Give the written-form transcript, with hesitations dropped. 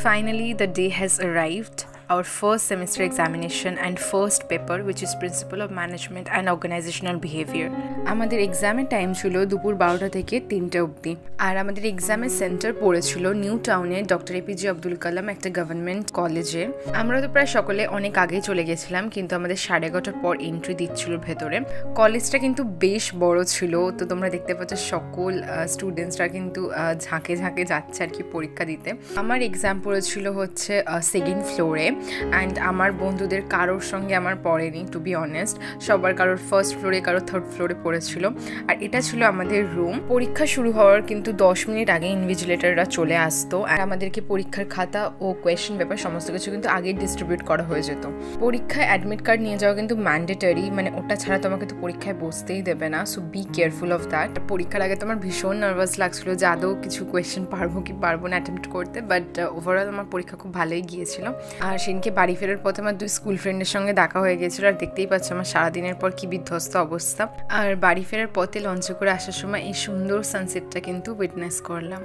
Finally, the day has arrived. Our first semester examination and first paper, which is Principle of Management and Organizational Behavior. আমাদের এক্সামের time ছিল দুপুর 12টা থেকে 3টে অবধি, আর আমাদের এক্সামের সেন্টার পড়েছিল নিউ টাউনে ডক্টর এপিজে আব্দুল কালাম একটা গভর্নমেন্ট কলেজে। আমরা তো প্রায় সকলে অনেক আগেই চলে গেছিলাম, কিন্তু আমাদের 11:30টার পর এন্ট্রি দিচ্ছিল ভেতরে। কলেজটা কিন্তু বেশ বড় ছিল, তো তোমরা দেখতে পাচ্ছ সকল স্টুডেন্টসরা কিন্তু ঝাঁকে ঝাঁকে যাচ্ছে আর কি পরীক্ষা দিতে। আমার এক্সাম পড়েছিল হচ্ছে সেকেন্ড ফ্লোরে, অ্যান্ড আমার বন্ধুদের কারোর সঙ্গে আমার পড়েনি, টু বি অনেস্ট। সবার কারোর ফার্স্ট ফ্লোরে, কারোর থার্ড ফ্লোরে পড়েছিল। আর এটা ছিল আমাদের রুম। পরীক্ষা শুরু হওয়ার কিন্তু 10 মিনিট আগে ইনভিজিলেটররা চলে আসতো, আর আমাদেরকে পরীক্ষার খাতা ও কোয়েশ্চেন পেপার সমস্ত কিছু কিন্তু আগে ডিস্ট্রিবিউট করা হয়ে যেত। পরীক্ষায় অ্যাডমিট কার্ড নিয়ে যাওয়া কিন্তু ম্যান্ডেটরি, মানে ওটা ছাড়া তোমাকে তো পরীক্ষায় বসতেই দেবে না, so be careful of that. পরীক্ষার আগে তোমার ভীষণ নার্ভাস লাগছিল যে আদৌ কিছু কোয়েশ্চেন পারবো কি পারবো না অ্যাটেম্প্ট করতে, বাট ওভারঅল আমার পরীক্ষা খুব ভালোই গিয়েছিল। আর সেদিনকে বাড়ি ফেরার পথে আমার 2 স্কুল ফ্রেন্ডের সঙ্গে দেখা হয়ে গেছিলো, আর দেখতেই পাচ্ছ আমার সারাদিনের পর কি বিধ্বস্ত অবস্থা। আর বাড়ি ফেরার পথে লঞ্চে করে আসার সময় এই সুন্দর সানসেটটা কিন্তু উইটনেস করলাম।